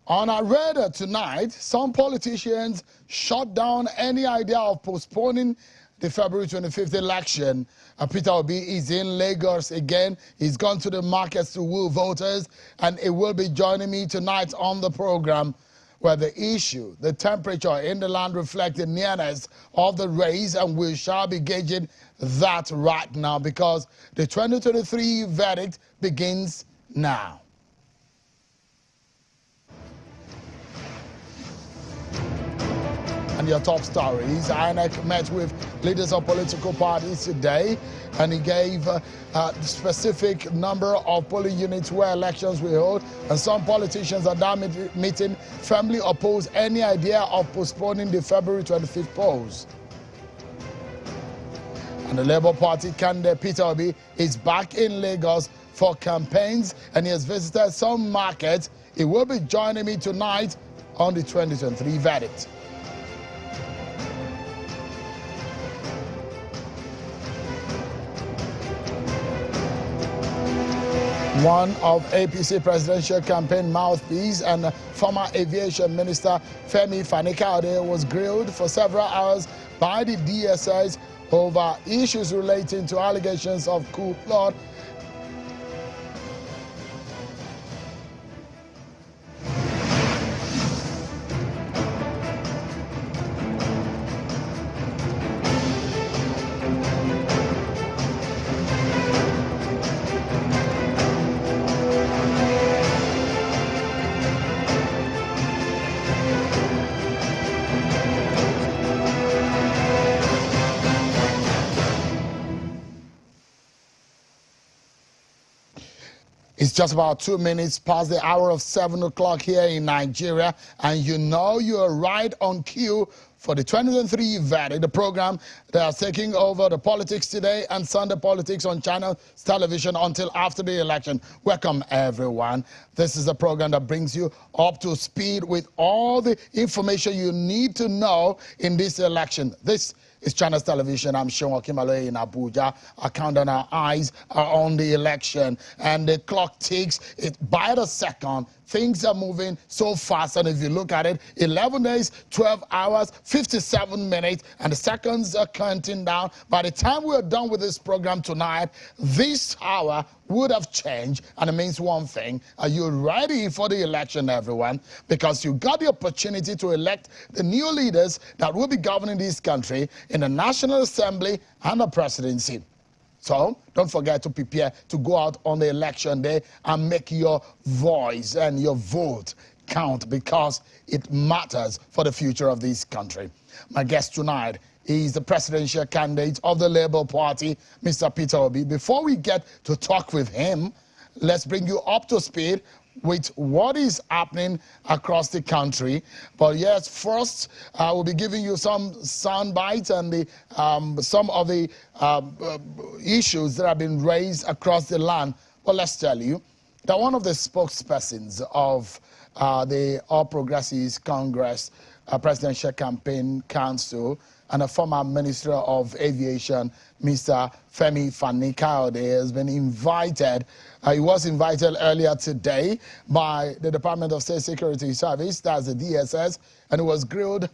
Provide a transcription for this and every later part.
On our radar tonight, some politicians shut down any idea of postponing the February 25th election. Peter Obi is in Lagos again. He's gone to the markets to woo voters, and he will be joining me tonight on the program, where the issue, the temperature in the land reflects the nearness of the race, and we shall be gauging that right now because the 2023 verdict begins now. And your top stories: INEC met with leaders of political parties today, and he gave a specific number of polling units where elections will hold, and some politicians at that meeting firmly oppose any idea of postponing the February 25th polls. And the Labour Party candidate Peter Obi is back in Lagos for campaigns, and he has visited some markets. He will be joining me tonight on the 2023 verdict. One of APC presidential campaign mouthpiece and former aviation minister Fani-Kayode was grilled for several hours by the DSS over issues relating to allegations of clout. It's just about 2 minutes past the hour of 7 o'clock here in Nigeria, and you know you're right on cue for the 2023 verdict, the program that is taking over the Politics Today and Sunday Politics on Channel Television until after the election. Welcome, everyone. This is a program that brings you up to speed with all the information you need to know in this election. This is Channel Television. I'm Sean Kimalo in Abuja. Our countdown, our eyes are on the election, and the clock ticks it by the second. Things are moving so fast, and if you look at it, 11 days, 12 hours, 57 minutes, and the seconds are counting down. By the time we are done with this program tonight, this hour would have changed, and it means one thing: are you ready for the election, everyone? Because you got the opportunity to elect the new leaders that will be governing this country in the National Assembly and the presidency. So don't forget to prepare to go out on the election day and make your voice and your vote count, because it matters for the future of this country. My guest tonight is the presidential candidate of the Labour Party, Mr. Peter Obi. Before we get to talk with him, let's bring you up to speed with what is happening across the country. But yes, first we'll be giving you some sound bites and some of the issues that have been raised across the land. But let's tell you that one of the spokespersons of the All Progressives Congress Presidential Campaign Council and a former Minister of Aviation, Mr. Fani-Kayode, has been invited. He was invited earlier today by the Department of State Security Service, that's the DSS, and he was grilled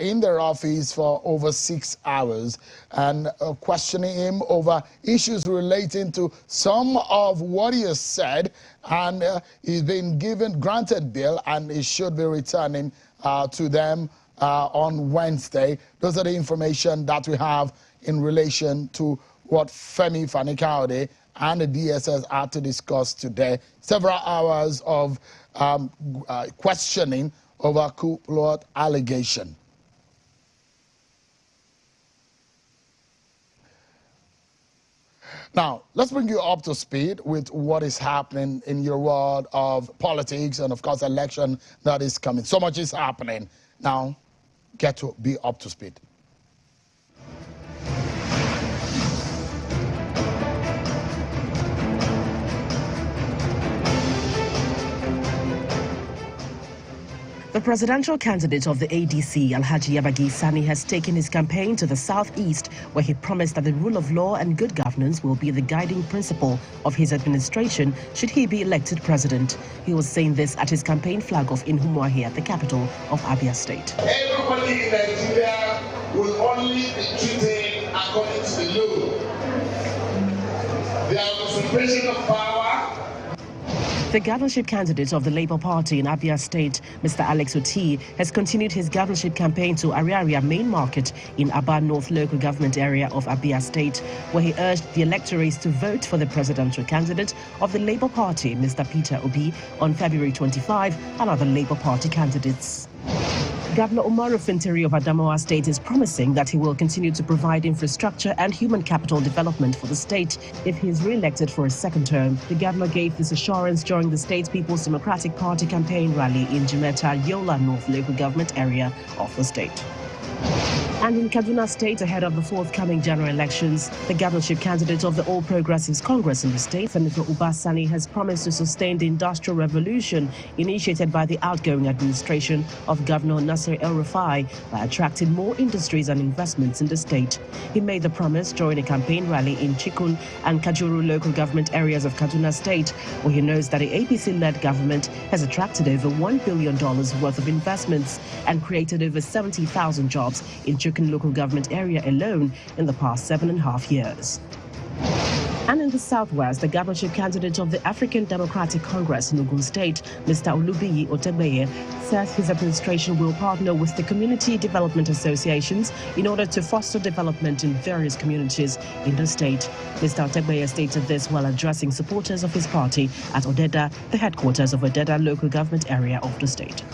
in their office for over 6 hours, and questioning him over issues relating to some of what he has said, and he's been granted bail, and he should be returning to them on Wednesday. Those are the information that we have in relation to what Fani-Kayode and the DSS are to discuss today. Several hours of questioning over clout allegation. Now, let's bring you up to speed with what is happening in your world of politics and, of course, election that is coming. So much is happening. Now, get to be up to speed. The presidential candidate of the ADC, Alhaji Yabagi Sani, has taken his campaign to the southeast, where he promised that the rule of law and good governance will be the guiding principle of his administration should he be elected president. He was saying this at his campaign flag-off in Umuahia, the capital of Abia State. Everybody in Nigeria will only be treated according to the law. There is usurpation of power. The governorship candidate of the Labour Party in Abia State, Mr. Alex Oti, has continued his governorship campaign to Ariaria Main Market in Aba North local government area of Abia State, where he urged the electorates to vote for the presidential candidate of the Labour Party, Mr. Peter Obi, on February 25, and other Labour Party candidates. Governor Umaru Fintiri of Adamawa State is promising that he will continue to provide infrastructure and human capital development for the state if he is re-elected for a second term. The governor gave this assurance during the State People's Democratic Party campaign rally in Jimeta, Yola North local government area of the state. And in Kaduna State, ahead of the forthcoming general elections, the governorship candidate of the All Progressives Congress in the state, Senator Uba Sani, has promised to sustain the industrial revolution initiated by the outgoing administration of Governor Nasir El-Rufai by attracting more industries and investments in the state. He made the promise during a campaign rally in Chikun and Kajuru local government areas of Kaduna State, where he knows that the APC-led government has attracted over $1 billion worth of investments and created over 70,000 jobs in Chikun local government area alone in the past 7.5 years. And in the southwest, the governorship candidate of the African Democratic Congress in Ogun State, Mr. Olubiyi Otegbeye, says his administration will partner with the community development associations in order to foster development in various communities in the state. Mr. Otegbeye stated this while addressing supporters of his party at Odeda, the headquarters of Odeda local government area of the state.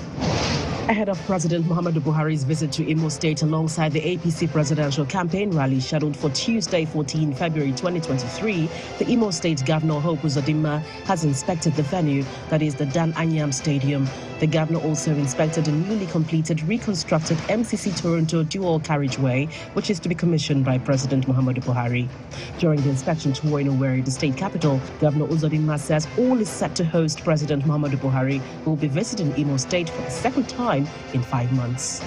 Ahead of President Muhammadu Buhari's visit to Imo State alongside the APC presidential campaign rally scheduled for Tuesday, 14 February 2023, the Imo State Governor Hope Uzodinma has inspected the venue, that is the Dan Anyam Stadium. The governor also inspected a newly completed reconstructed MCC Toronto dual carriageway, which is to be commissioned by President Muhammadu Buhari. During the inspection tour in Owerri, the state capital, Governor Uzodinma says all is set to host President Muhammadu Buhari, who will be visiting Imo State for the second time in 5 months.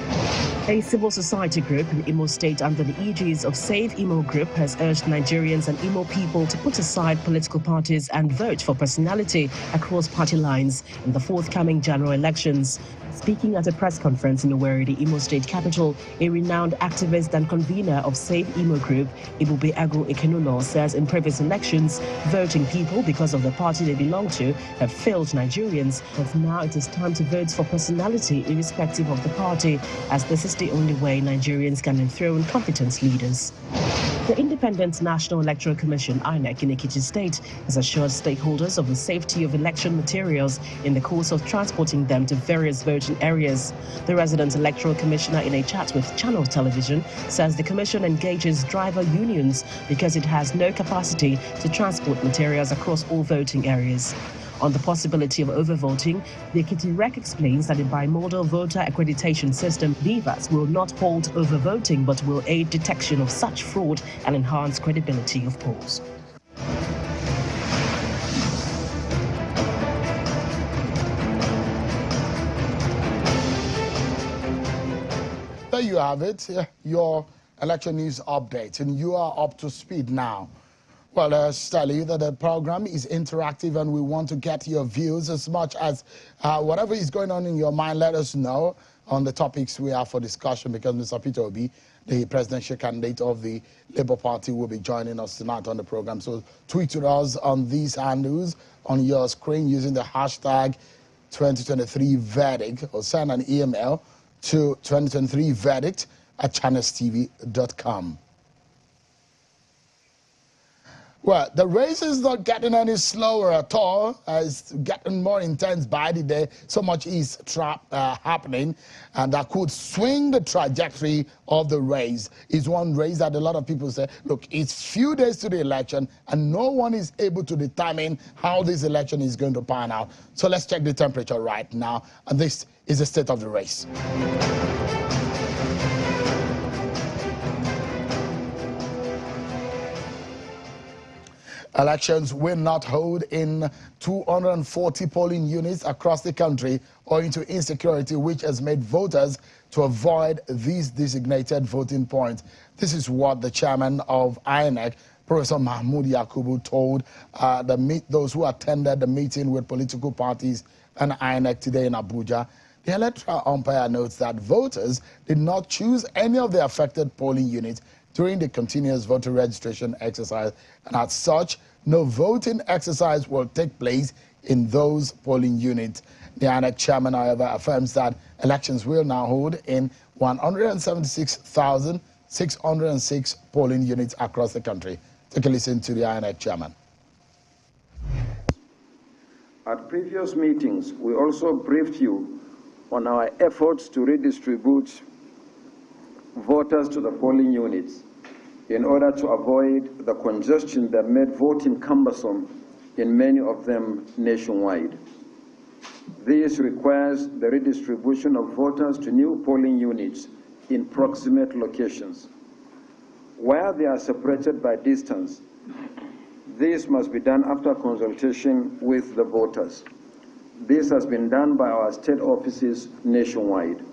A civil society group in Imo State under the aegis of Save Imo Group has urged Nigerians and Imo people to put aside political parties and vote for personality across party lines in the forthcoming general elections. Speaking at a press conference in Owerri, the Imo State capital, a renowned activist and convener of Save Imo Group, Ibube Agu Ikenuno, says in previous elections, voting people because of the party they belong to have failed Nigerians, but now it is time to vote for personality irrespective of the party, as this is the only way Nigerians can enthrone competent leaders. The Independent National Electoral Commission, INEC, in Ekiti State has assured stakeholders of the safety of election materials in the course of transporting them to various voting areas. The resident electoral commissioner, in a chat with Channel Television, says the commission engages driver unions because it has no capacity to transport materials across all voting areas. On the possibility of overvoting, the Ekiti Rec explains that the bimodal voter accreditation system, BVAS, will not halt overvoting but will aid detection of such fraud and enhance credibility of polls. There you have it, your election news update, and you are up to speed now. Well, let's tell you that the program is interactive and we want to get your views as much as whatever is going on in your mind, let us know on the topics we have for discussion, because Mr. Peter Obi, the presidential candidate of the Labour Party, will be joining us tonight on the program. So tweet to us on these handles on your screen using the hashtag 2023verdict, or send an email to 2023verdict@channelstv.com. Well, the race is not getting any slower at all. It's getting more intense by the day. So much is happening, and that could swing the trajectory of the race. It's one race that a lot of people say, look, it's few days to the election, and no one is able to determine how this election is going to pan out. So let's check the temperature right now, and this is the state of the race. Elections will not hold in 240 polling units across the country owing to insecurity, which has made voters to avoid these designated voting points. This is what the chairman of INEC, Professor Mahmood Yakubu, told those who attended the meeting with political parties and INEC today in Abuja. The electoral umpire notes that voters did not choose any of the affected polling units during the continuous voter registration exercise, and as such, no voting exercise will take place in those polling units. The INEC chairman, however, affirms that elections will now hold in 176,606 polling units across the country. Take a listen to the INEC chairman. At previous meetings, we also briefed you on our efforts to redistribute voters to the polling units in order to avoid the congestion that made voting cumbersome in many of them nationwide. This requires the redistribution of voters to new polling units in proximate locations. Where they are separated by distance, this must be done after consultation with the voters. This has been done by our state offices nationwide.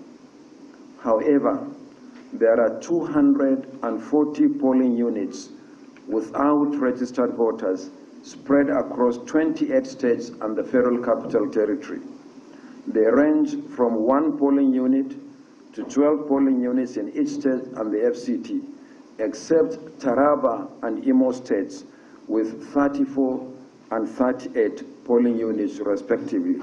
However, there are 240 polling units without registered voters spread across 28 states and the Federal Capital Territory. They range from 1 polling unit to 12 polling units in each state and the FCT, except Taraba and Imo states with 34 and 38 polling units respectively.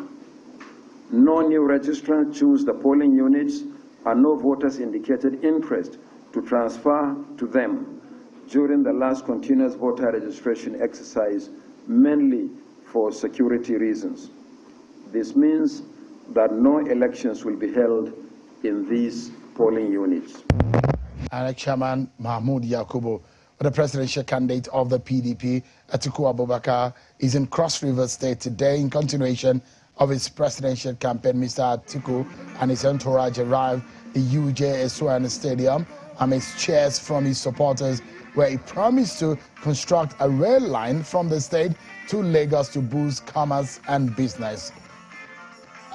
No new registrants choose the polling units and no voters indicated interest to transfer to them during the last continuous voter registration exercise, mainly for security reasons. This means that no elections will be held in these polling units. INEC Chairman Mahmood Yakubu, the presidential candidate of the PDP, Atiku Abubakar, is in Cross River State today in continuation of his presidential campaign. Mr. Atiku and his entourage arrived at the UJ Eswan Stadium amidst cheers from his supporters, where he promised to construct a rail line from the state to Lagos to boost commerce and business.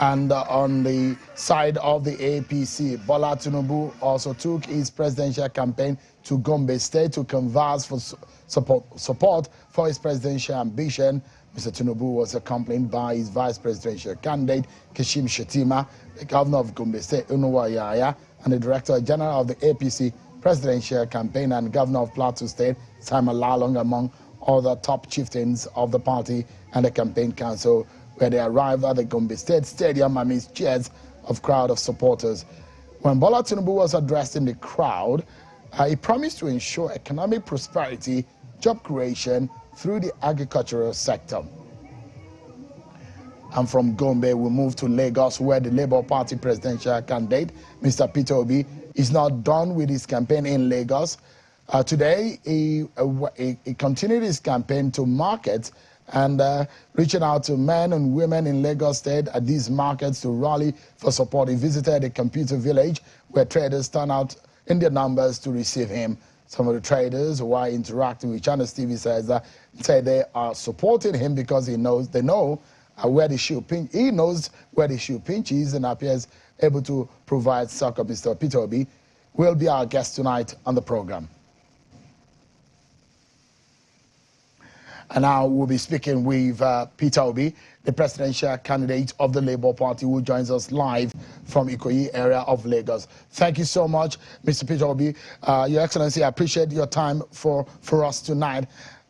And on the side of the APC, Bola Tinubu also took his presidential campaign to Gombe State to canvass for support for his presidential ambition. Mr. Tinubu was accompanied by his vice presidential candidate, Kashim Shettima, the governor of Gombe State, Unuwa Yaya, and the director general of the APC presidential campaign and governor of Plateau State, Simon Lalong, among other top chieftains of the party and the campaign council, where they arrived at the Gombe State Stadium amidst cheers of crowd of supporters. When Bola Tinubu was addressing the crowd, he promised to ensure economic prosperity, job creation through the agricultural sector. And from Gombe, we move to Lagos, where the Labour Party presidential candidate, Mr. Peter Obi, is not done with his campaign in Lagos. Today, he continued his campaign to markets and reaching out to men and women in Lagos State at these markets to rally for support. He visited a computer village where traders turned out in their numbers to receive him. Some of the traders who are interacting with Channel TV say they are supporting him because they know where the shoe pinch. He knows where the shoe pinches and appears able to provide succor. Mr. Peter Obi will be our guest tonight on the program. And now we'll be speaking with Peter Obi, the presidential candidate of the Labour Party, who joins us live from Ikoyi area of Lagos. Thank you so much, Mr. Peter Obi. Your Excellency, I appreciate your time for us tonight.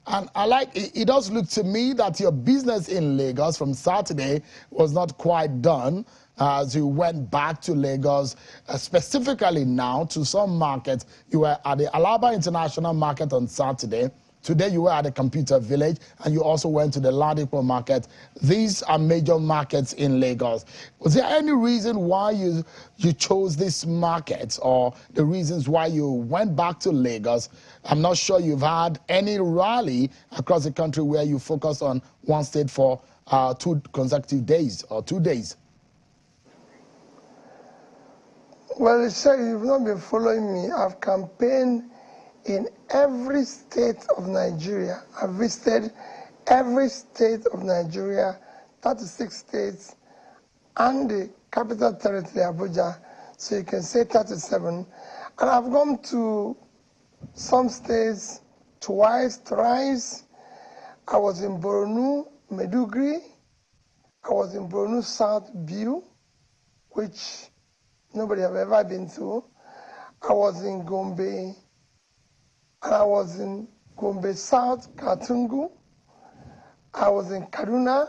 And it does look to me that your business in Lagos from Saturday was not quite done as you went back to Lagos, specifically now to some markets. You were at the Alaba International Market on Saturday. Today you were at the Computer Village, and you also went to the Ladipo Market. These are major markets in Lagos. Was there any reason why you chose these markets, or the reasons why you went back to Lagos? I'm not sure you've had any rally across the country where you focus on one state for 2 consecutive days or 2 days. Well, sir, you've not been following me. I've campaigned in every state of Nigeria. I've visited every state of Nigeria, 36 states, and the capital territory, Abuja, so you can say 37. And I've gone to some states twice, thrice. I was in Borno, Maiduguri. I was in Borno South Biu, which nobody have ever been to. I was in Gombe, and I was in Gombe South, Katungu. I was in Kaduna,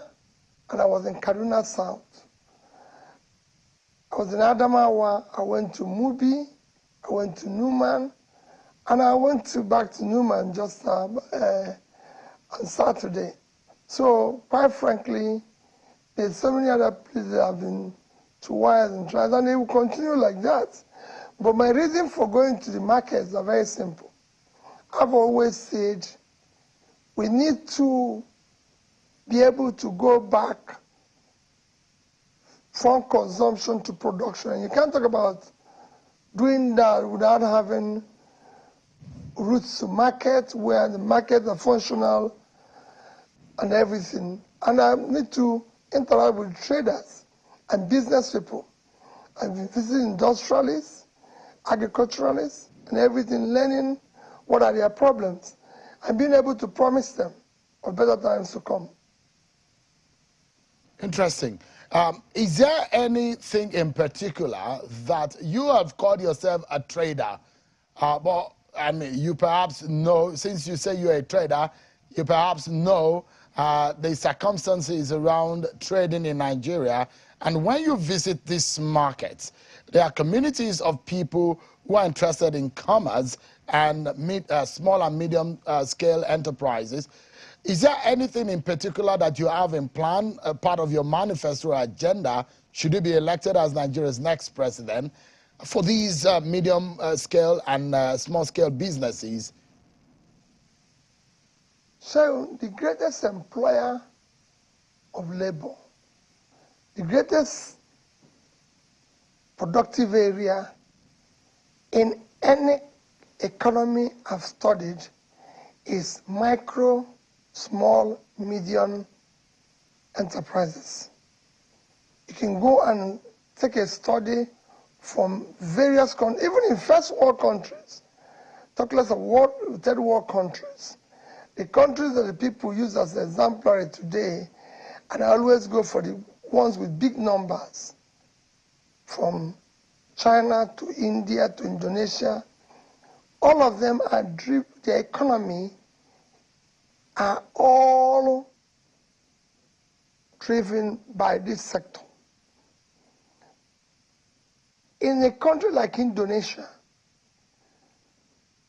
and I was in Kaduna South. I was in Adamawa. I went to Mubi. I went to Numan, and I went back to Numan just on Saturday. So, quite frankly, there's so many other places that I've been to wires and tries, and they will continue like that. But my reason for going to the markets are very simple. I've always said we need to be able to go back from consumption to production. And you can't talk about doing that without having routes to market, where the markets are functional and everything. And I need to interact with traders and business people. I've been visiting industrialists, agriculturalists, and everything, learning what are their problems, and being able to promise them of better times to come. Interesting. Is there anything in particular that you have called yourself a trader? But I mean, you perhaps know, since you say you're a trader, you perhaps know the circumstances around trading in Nigeria. And when you visit these markets, there are communities of people who are interested in commerce and small and medium scale enterprises. Is there anything in particular that you have in plan, part of your manifesto agenda, should you be elected as Nigeria's next president, for these medium scale and small scale businesses? So the greatest employer of labor, the greatest productive area in any economy I've studied is micro, small, medium enterprises. You can go and take a study from various countries, even in first world countries, talk less of third world countries. The countries that the people use as exemplary today, and I always go for the ones with big numbers, from China to India to Indonesia, all of them are their economy are all driven by this sector. In a country like Indonesia,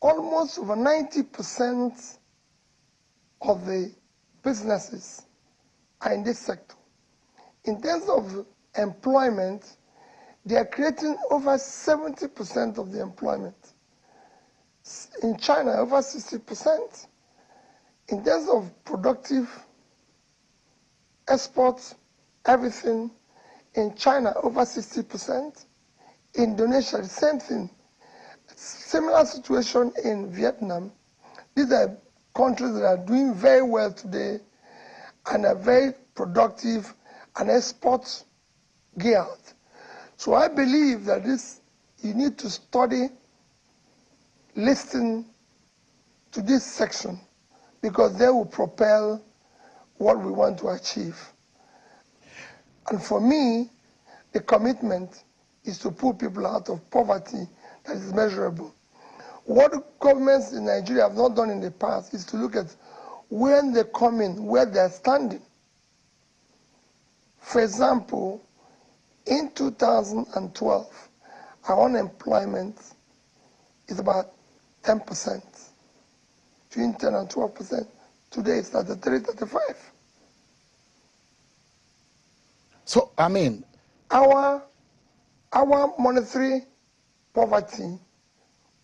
almost over 90% of the businesses are in this sector. In terms of employment, they are creating over 70% of the employment. In China, over 60%. In terms of productive exports, everything, in China, over 60%. Indonesia, the same thing. Similar situation in Vietnam. These are countries that are doing very well today and are very productive and export geared. So I believe that you need to study, listen to this section, because they will propel what we want to achieve. And for me, the commitment is to pull people out of poverty that is measurable. What governments in Nigeria have not done in the past is to look at when they come in, where they're standing. For example, in 2012, our unemployment is about 10%, between 10 and 12%. Today it's 33, 35. So, I mean, our monetary poverty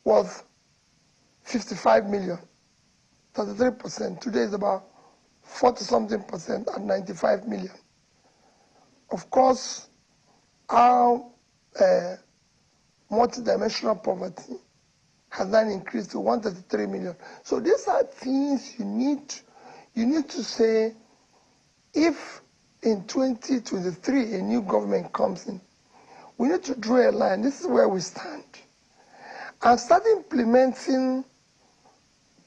was 55 million, 33%. Today is about 40-something% at 95 million. Of course, our multidimensional poverty has then increased to 133 million. So these are things you need to say, if in 2023 a new government comes in, we need to draw a line. This is where we stand. And start implementing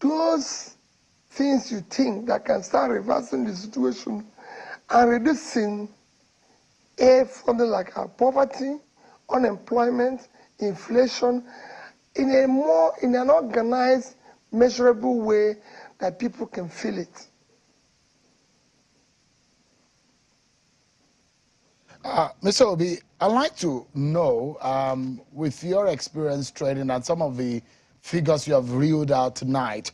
those things you think that can start reversing the situation and reducing something like poverty, unemployment, inflation, in an organized, measurable way that people can feel it. Mr. Obi, I'd like to know, with your experience trading and some of the figures you have reeled out tonight,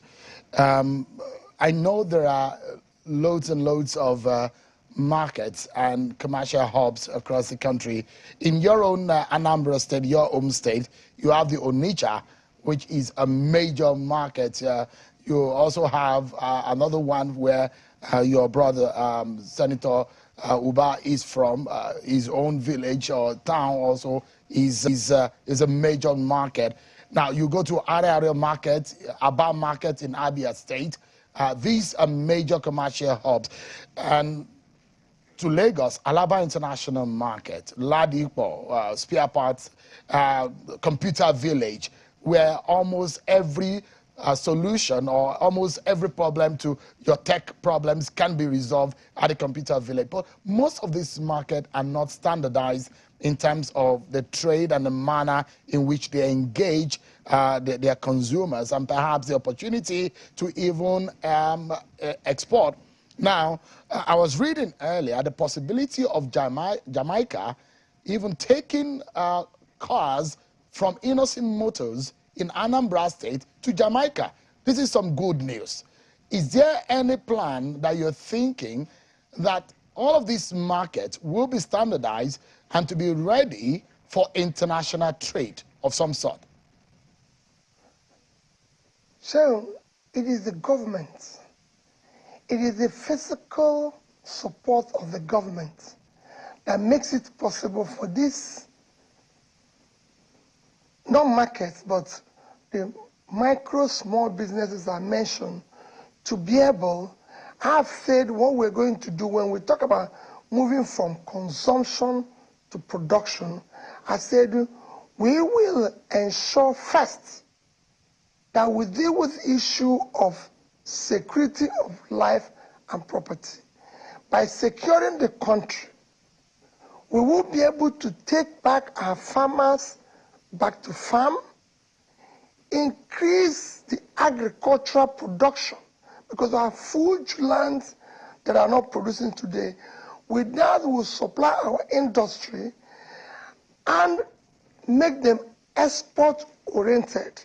I know there are loads and loads of markets and commercial hubs across the country. In your own Anambra state, your home state, you have the Onitsha, which is a major market. You also have another one where your brother, Senator Uba, is from. His own village or town also is a major market. Now, you go to Ariaria Market, Aba Market in Abia State. These are major commercial hubs. And to Lagos, Alaba International Market, Ladipo, spare parts, computer village, where almost every solution or almost every problem to your tech problems can be resolved at the computer village. But most of these markets are not standardized in terms of the trade and the manner in which they engage their consumers and perhaps the opportunity to even export. Now, I was reading earlier the possibility of Jamaica even taking cars from Innocent Motors in Anambra State to Jamaica. This is some good news. Is there any plan that you're thinking that all of these markets will be standardized and to be ready for international trade of some sort? So, it is the government. It is the physical support of the government that makes it possible for this, not markets, but the micro, small businesses I mentioned, to be able. I've said what we're going to do when we talk about moving from consumption to production. I said we will ensure first that we deal with the issue of security of life and property. By securing the country, we will be able to take back our farmers back to farm, increase the agricultural production, because our food lands that are not producing today, with that will supply our industry and make them export-oriented.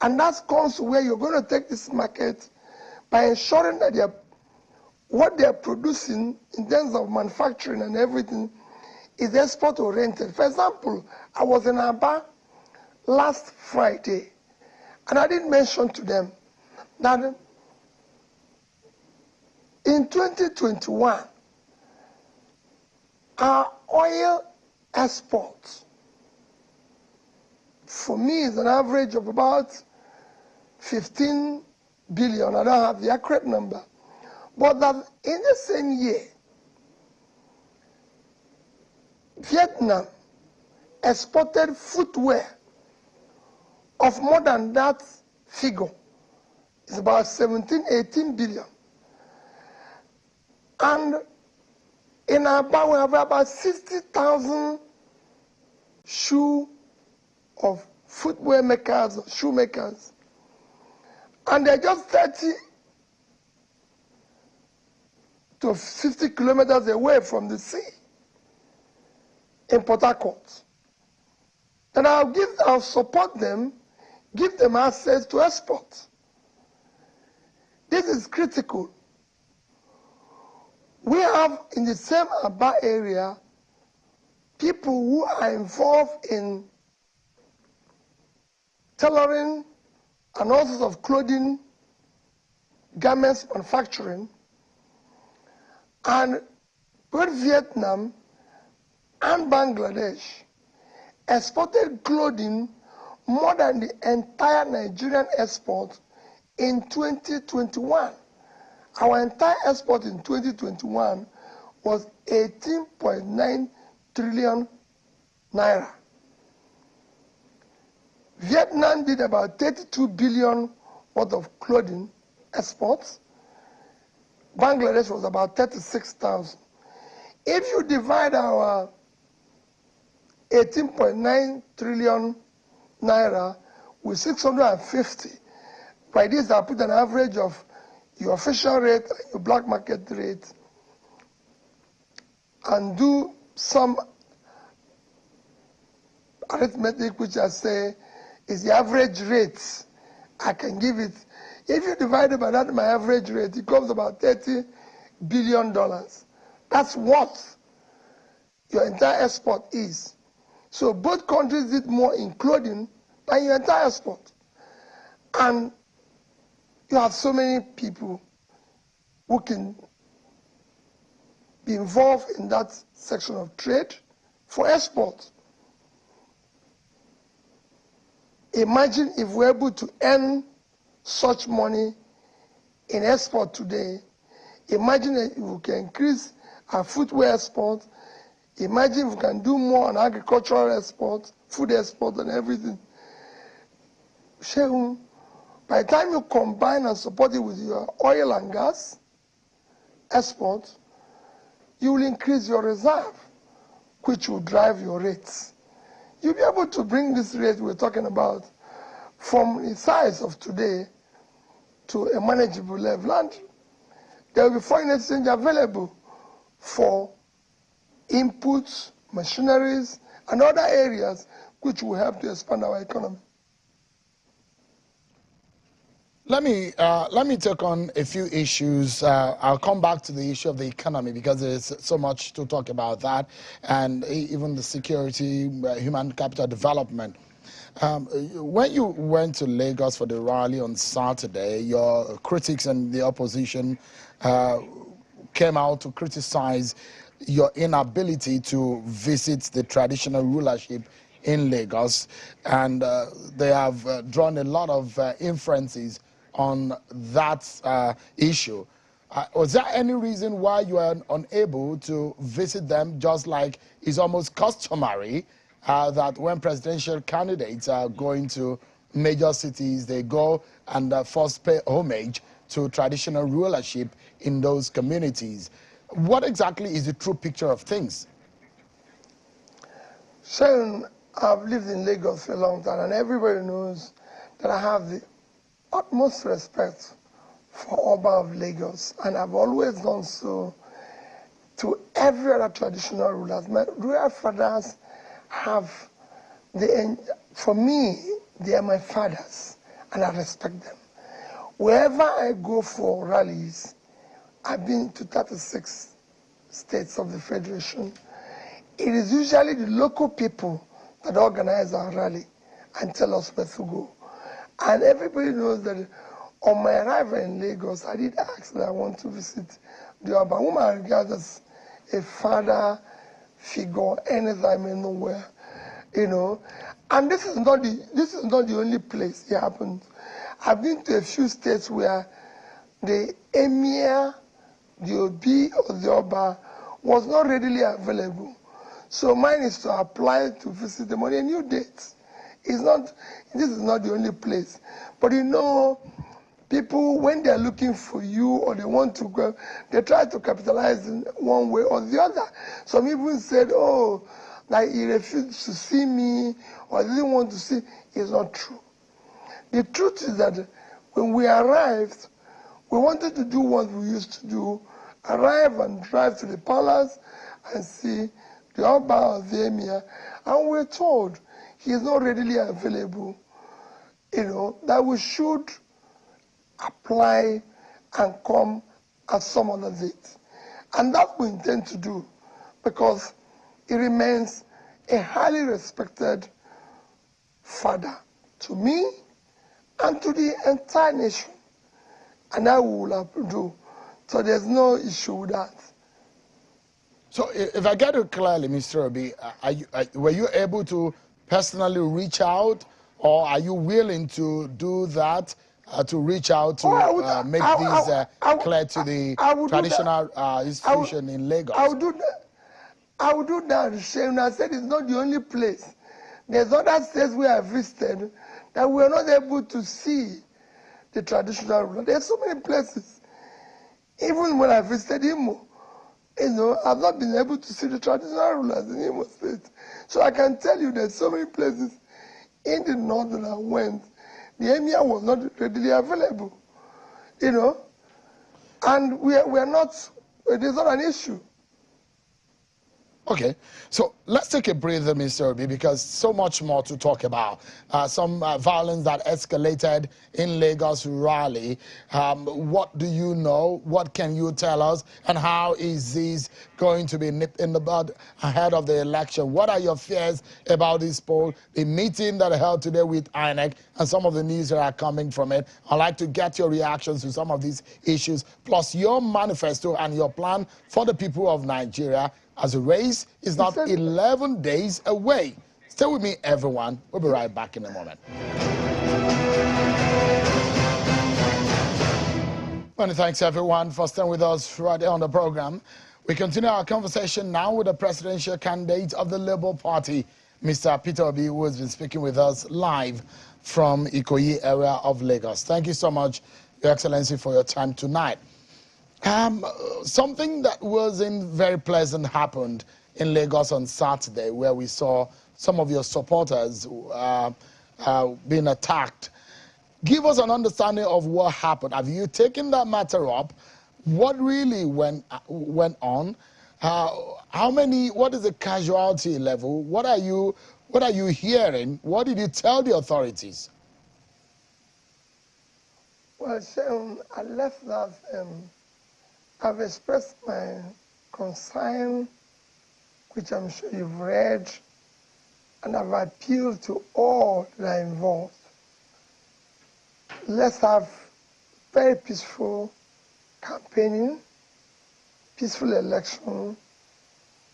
And that comes where you're going to take this market by ensuring that what they're producing in terms of manufacturing and everything is export-oriented. For example, I was in Aba last Friday, and I did mention to them that in 2021, our oil exports, for me, is an average of about 15 billion. I don't have the accurate number. But that in the same year, Vietnam exported footwear of more than that figure. It's about 17, 18 billion. And in Aba, we have about 60,000 of footwear makers, or shoe makers. And they're just 30 to 50 kilometers away from the sea in Port Harcourt. And I'll support them, give them access to export. This is critical. We have in the same Aba area people who are involved in tailoring and all sorts of clothing, garments manufacturing, and both Vietnam and Bangladesh exported clothing more than the entire Nigerian export in 2021. Our entire export in 2021 was 18.9 trillion naira. Vietnam did about 32 billion worth of clothing exports. Bangladesh was about 36,000. If you divide our 18.9 trillion naira with 650, by this I put an average of your official rate and your black market rate, and do some arithmetic, which I say is the average rate I can give it. If you divide it by that, my average rate, it comes about $30 billion. That's what your entire export is. So both countries did more in clothing than your entire export. And you have so many people who can be involved in that section of trade for export. Imagine if we're able to earn such money in export today. Imagine if we can increase our footwear export. Imagine if we can do more on agricultural export, food export, and everything. Shehu, by the time you combine and support it with your oil and gas export, you will increase your reserve, which will drive your rates. You'll be able to bring this rate we're talking about from the size of today to a manageable level. And there will be foreign exchange available for inputs, machineries, and other areas which will help to expand our economy. Let me take on a few issues. I'll come back to the issue of the economy because there's so much to talk about that, and even the security, human capital development. When you went to Lagos for the rally on Saturday, your critics and the opposition came out to criticize your inability to visit the traditional rulership in Lagos, and they have drawn a lot of inferences on that issue. Was there any reason why you are unable to visit them, just like is almost customary that when presidential candidates are going to major cities, they go and first pay homage to traditional rulership in those communities? What exactly is the true picture of things? Sharon, I've lived in Lagos for a long time, and everybody knows that I have the utmost respect for Oba of Lagos, and I've always done so to every other traditional rulers. My royal fathers have for me, they are my fathers, and I respect them. Wherever I go for rallies, I've been to 36 states of the Federation. It is usually the local people that organize our rally and tell us where to go. And everybody knows that on my arrival in Lagos, I did ask that I want to visit the Oba, whom I regard as a father figure anytime, anywhere, you know. And this is not the only place it happens. I've been to a few states where the emir, the Obi, or the Oba was not readily available. So mine is to apply to visit them on a new date. This is not the only place. But you know, people, when they're looking for you or they want to go, they try to capitalize in one way or the other. Some people said, oh, like he refused to see me or didn't want to see. It's not true. The truth is that when we arrived, we wanted to do what we used to do, arrive and drive to the palace and see the Oba or the Emir, and we're told he is not readily available, you know, that we should apply and come at some other date. And that we intend to do, because he remains a highly respected father to me and to the entire nation. And that we will have to do. So there's no issue with that. So if I get it clearly, Mr. Obi, were you able to personally reach out or are you willing to do that, to reach out to make this clear to the traditional institution in Lagos? I would do that. I would do that, Shane. I said it's not the only place. There's other states we have visited that we are not able to see the traditional ruler. There's so many places. Even when I visited Imo, I've not been able to see the traditional rulers in Imo State. So I can tell you there's so many places in the north that I went. The emir was not readily available, and we are not, it is not an issue. Okay, so let's take a breather, Mr. Obi, because so much more to talk about. Some violence that escalated in Lagos rally. What do you know? What can you tell us? And how is this going to be nipped in the bud ahead of the election? What are your fears about this poll, the meeting that I held today with INEC, and some of the news that are coming from it? I'd like to get your reactions to some of these issues, plus your manifesto and your plan for the people of Nigeria, as the race is not 11 days away. Stay with me, everyone. We'll be right back in a moment. Many thanks, everyone, for staying with us right here on the program. We continue our conversation now with the presidential candidate of the Labour Party, Mr. Peter Obi, who has been speaking with us live from Ikoyi area of Lagos. Thank you so much, Your Excellency, for your time tonight. Something that wasn't very pleasant happened in Lagos on Saturday, where we saw some of your supporters being attacked. Give us an understanding of what happened. Have you taken that matter up? What really went on? What is the casualty level? What are you hearing? What did you tell the authorities? Well, Sharon, I left that. I've expressed my concern, which I'm sure you've read, and I've appealed to all that are involved. Let's have very peaceful campaigning, peaceful election.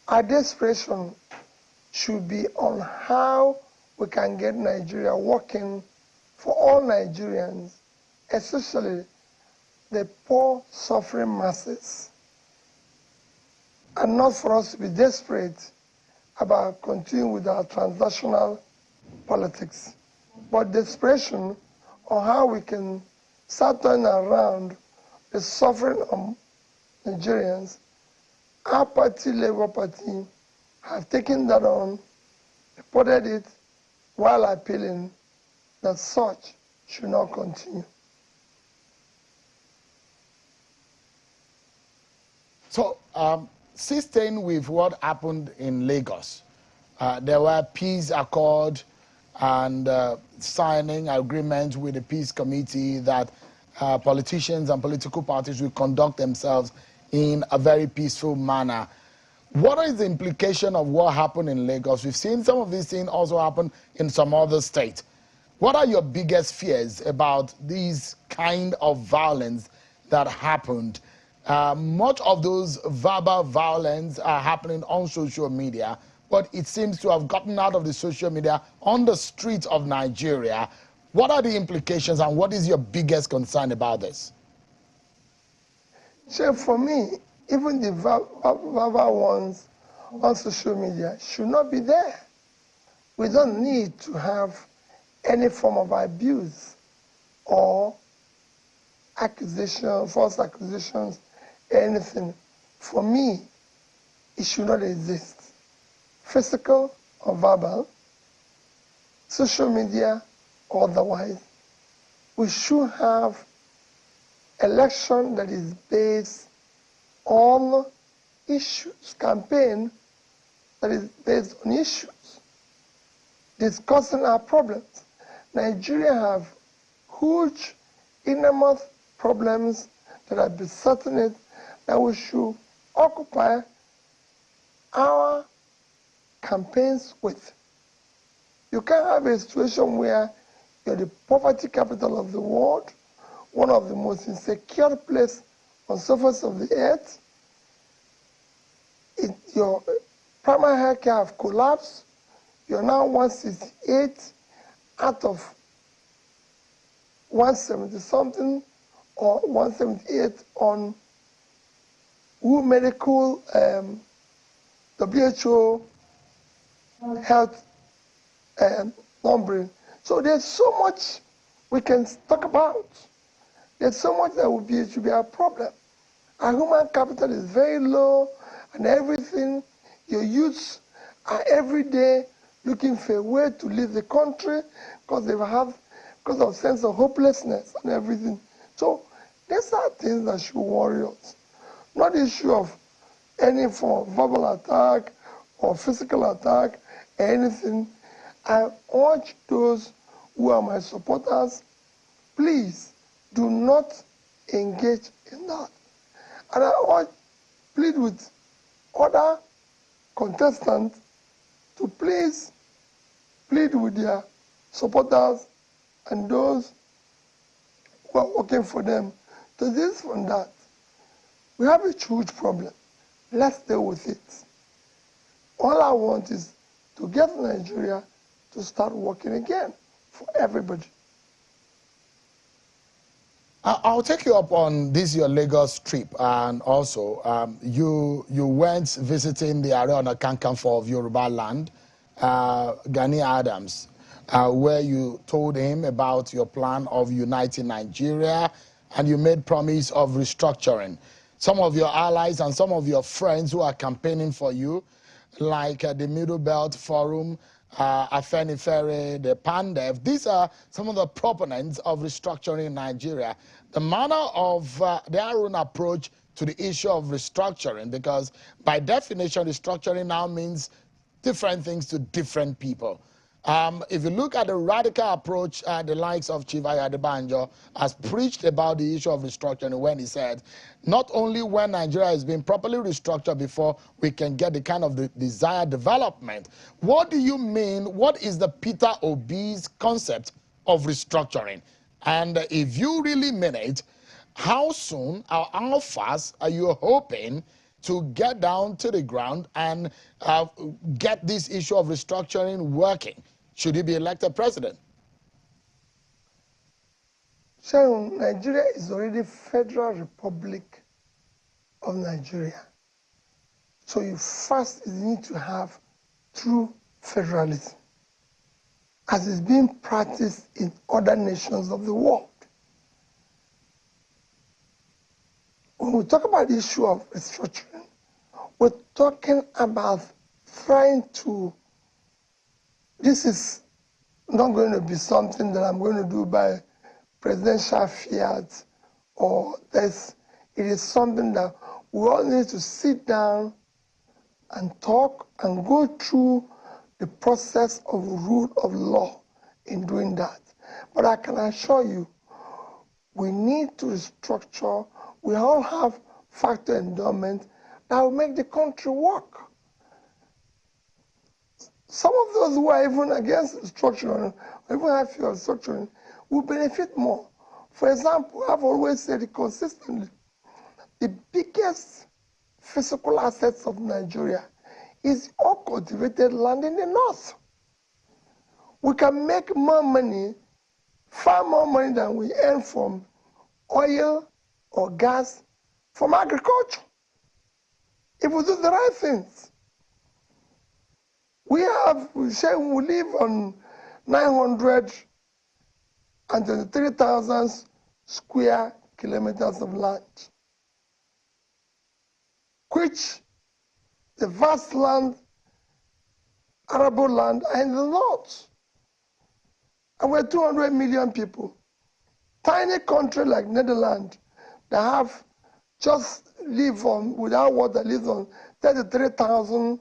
Our desperation should be on how we can get Nigeria working for all Nigerians, especially the poor, suffering masses, and not for us to be desperate about continuing with our transnational politics, but desperation on how we can start turning around the suffering of Nigerians. Our party, Labour Party, have taken that on, reported it, while appealing that such should not continue. So, staying with what happened in Lagos, there were peace accord and signing agreements with the peace committee that politicians and political parties will conduct themselves in a very peaceful manner. What is the implication of what happened in Lagos? We've seen some of these things also happen in some other states. What are your biggest fears about these kind of violence that happened? Much of those verbal violence are happening on social media, but it seems to have gotten out of the social media on the streets of Nigeria. What are the implications and what is your biggest concern about this? So for me, even the verbal ones on social media should not be there. We don't need to have any form of abuse or accusation, false accusations, anything. For me, it should not exist. Physical or verbal, social media or otherwise, we should have election that is based on issues, campaign that is based on issues, discussing our problems. Nigeria have huge, enormous problems that are besetting it, that we should occupy our campaigns with. You can't have a situation where you're the poverty capital of the world, one of the most insecure places on the surface of the earth. Your primary health care have collapsed. You're now 168, out of 170-something or 178 on medical WHO health numbering. So there's so much we can talk about. There's so much that should be a problem. Our human capital is very low, and everything. Your youths are every day looking for a way to leave the country because of sense of hopelessness and everything. So these are things that should worry us. Not the issue of any form of verbal attack or physical attack, anything. I urge those who are my supporters, please do not engage in that. And I plead with other contestants to please plead with their supporters and those who are working for them to this and that. We have a huge problem. Let's deal with it. All I want is to get Nigeria to start working again for everybody. I'll take you up on this your Lagos trip, and also you went visiting the Ààrẹ Ọ̀nà Kakanfò of Yoruba land, Gani Adams, where you told him about your plan of uniting Nigeria, and you made promise of restructuring. Some of your allies and some of your friends who are campaigning for you, like the Middle Belt Forum, Fani-Kayode, the Pandef, these are some of the proponents of restructuring in Nigeria. The manner of their own approach to the issue of restructuring, because by definition, restructuring now means different things to different people. If you look at the radical approach, the likes of Chief Adebanjo has preached about the issue of restructuring when he said, not only when Nigeria is being properly restructured before we can get the kind of the desired development. What do you mean? What is the Peter Obi's concept of restructuring? And if you really mean it, how soon or how fast are you hoping to get down to the ground and get this issue of restructuring working? Should he be elected president? So Nigeria is already Federal Republic of Nigeria. So you first need to have true federalism, as is being practiced in other nations of the world. When we talk about the issue of restructuring, we're talking about trying to, this is not going to be something that I'm going to do by presidential fiat or this. It is something that we all need to sit down and talk and go through the process of rule of law in doing that. But I can assure you, we need to restructure. We all have factor endowment that will make the country work. Some of those who are even against restructuring, or even have fear of restructuring, will benefit more. For example, I've always said it consistently, the biggest physical assets of Nigeria is all cultivated land in the north. We can make more money, far more money than we earn from oil or gas from agriculture, if we do the right things. We say we live on 923,000 square kilometers of land, which the vast land, arable land, are in the north. And we're 200 million people. Tiny country like Netherlands that have just live on, without water, lives on 33,000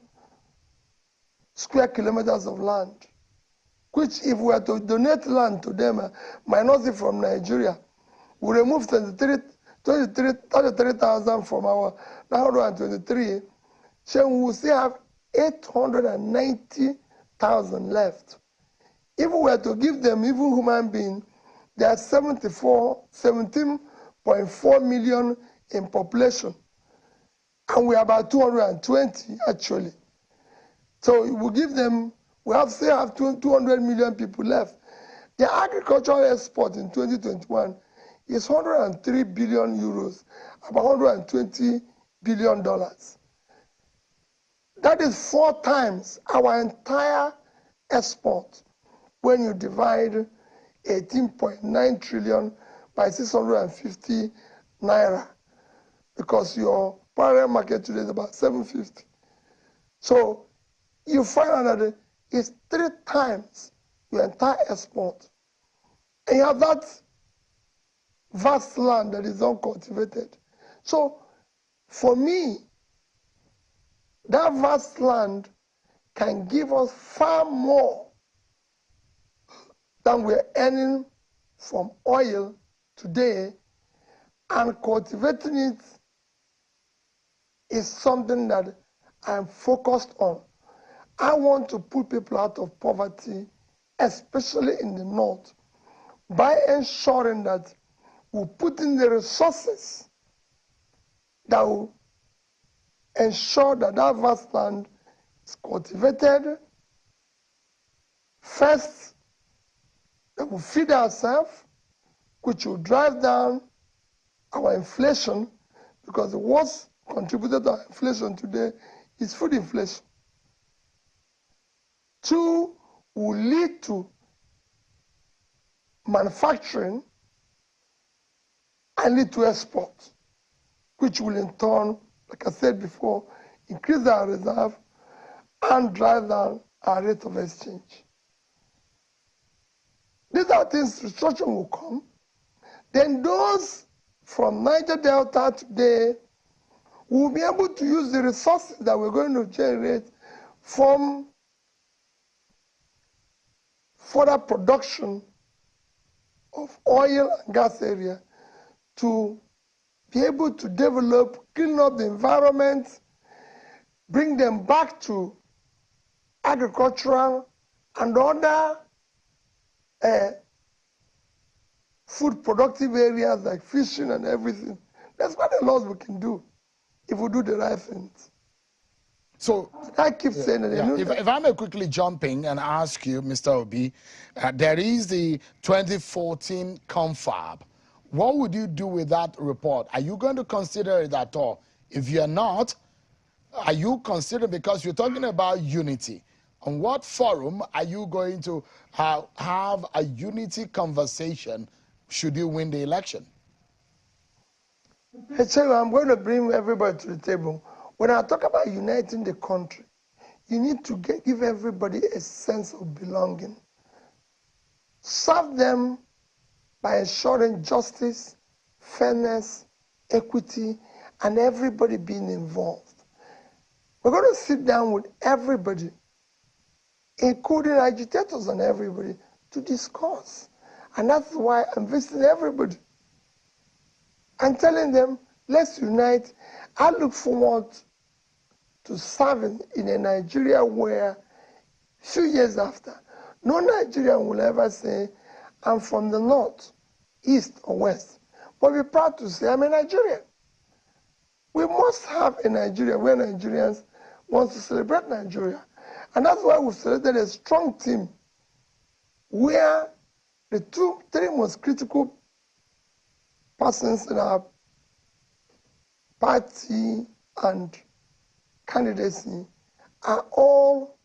square kilometers of land, which if we were to donate land to them, minority from Nigeria, we remove 33,000 from our 923, so we will still have 890,000 left. If we were to give them, even human beings, they are 17.4 million in population, and we are about 220 actually. So we give them, still have 200 million people left. The agricultural export in 2021 is 103 billion euros, about $120 billion. That is 4 times our entire export when you divide 18.9 trillion by 650 naira, because your parallel market today is about 750. So you find out that it's 3 times your entire export. And you have that vast land that is uncultivated. So for me, that vast land can give us far more than we're earning from oil today, and cultivating it is something that I'm focused on. I want to put people out of poverty, especially in the north, by ensuring that we put in the resources that will ensure that that vast land is cultivated. First, that will feed ourselves, which will drive down our inflation, because the worst contributor to our inflation today is food inflation. 2, will lead to manufacturing and lead to export, which will in turn, like I said before, increase our reserve and drive down our rate of exchange. These are things restructuring will come. Then those from Niger Delta today will be able to use the resources that we're going to generate from further production of oil and gas area to be able to develop, clean up the environment, bring them back to agricultural and other food productive areas like fishing and everything. There's quite a lot we can do if we do the right things. So I keep saying that. Yeah. If I may quickly jump in and ask you, Mr. Obi, there is the 2014 confab. What would you do with that report? Are you going to consider it at all? If you're not, are you considering, because you're talking about unity, on what forum are you going to have a unity conversation should you win the election? I tell you, I'm going to bring everybody to the table. When I talk about uniting the country, you need to give everybody a sense of belonging. Serve them by ensuring justice, fairness, equity, and everybody being involved. We're going to sit down with everybody, including agitators and everybody, to discuss. And that's why I'm visiting everybody and telling them, let's unite. I look forward to serving in a Nigeria where, few years after, no Nigerian will ever say, I'm from the north, east, or west. But we're proud to say, I'm a Nigerian. We must have a Nigeria where Nigerians want to celebrate Nigeria. And that's why we've selected a strong team where the 3 most critical persons in our party and candidacy are all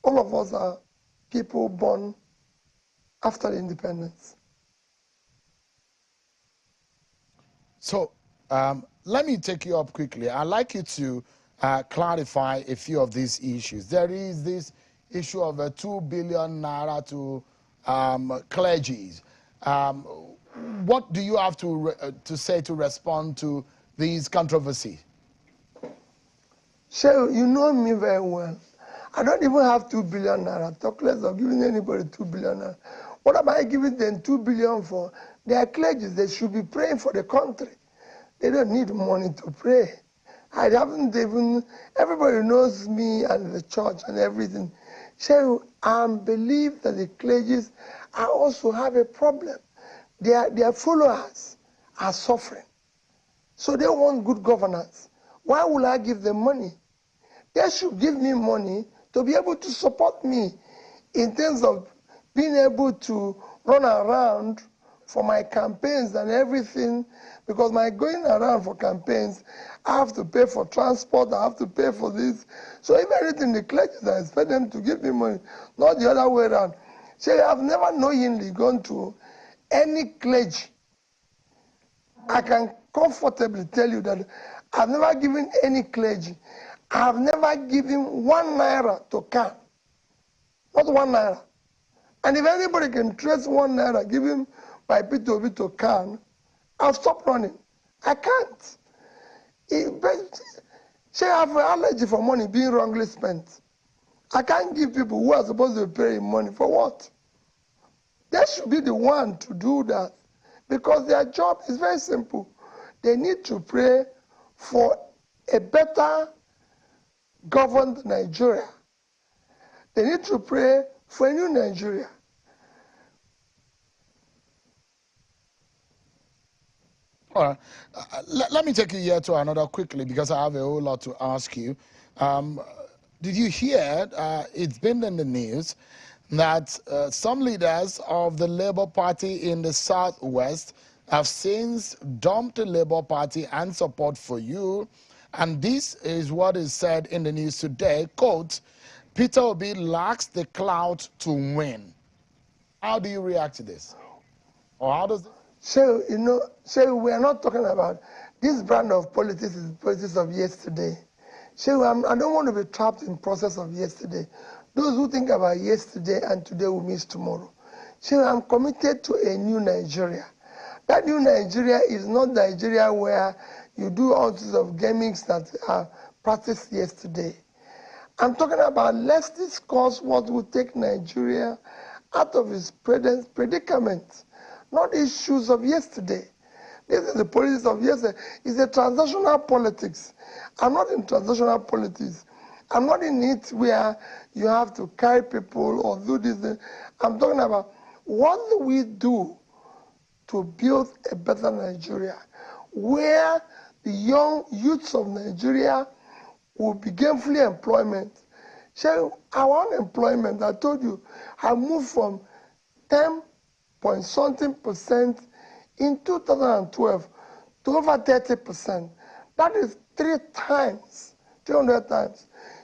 of us are people born after the independence. So let me take you up quickly. I'd like you to clarify a few of these issues. There is this issue of a 2 billion naira to clergies. What do you have to say to respond to these controversies? Sure, you know me very well. I don't even have 2 billion naira. Talk less of giving anybody 2 billion naira. What am I giving them 2 billion for? They are clergies. They should be praying for the country. They don't need money to pray. I haven't even, everybody knows me and the church and everything. So I believe that the clergies also have a problem. Their followers are suffering. So they want good governance. Why will I give them money? They should give me money to be able to support me in terms of being able to run around for my campaigns and everything, because my going around for campaigns, I have to pay for transport, I have to pay for this. So if anything, the clergy, I expect them to give me money, not the other way around. So I've never knowingly gone to any clergy. I can comfortably tell you that I've never given any clergy. I've never given 1 naira to CAN. Not 1 naira. And if anybody can trace 1 naira given by Peter Obi to CAN, I'll stop running. I can't. Say I have an allergy for money being wrongly spent. I can't give people who are supposed to be paying money for what? They should be the one to do that, because their job is very simple. They need to pray for a better governed Nigeria. They need to pray for a new Nigeria. All right. Let me take you here to another quickly, because I have a whole lot to ask you. Did you hear, it's been in the news, that some leaders of the Labour Party in the Southwest have since dumped the Labour Party and support for you. And this is what is said in the news today, quote, Peter Obi lacks the clout to win. How do you react to this? Or how does it? So, we are not talking about this brand of politics is politics of yesterday. So I don't want to be trapped in process of yesterday. Those who think about yesterday and today will miss tomorrow. So I'm committed to a new Nigeria. That new Nigeria is not Nigeria where you do all sorts of gimmicks that are practiced yesterday. I'm talking about, let's discuss what will take Nigeria out of its present predicament, not issues of yesterday. This is the politics of yesterday. It's a transactional politics. I'm not in transactional politics. I'm not in it where you have to carry people or do this. I'm talking about, what do we do to build a better Nigeria, where the young youths of Nigeria will be gainfully employment. So our unemployment, I told you, I moved from 10-point-something% in 2012 to over 30%. That is 300 times.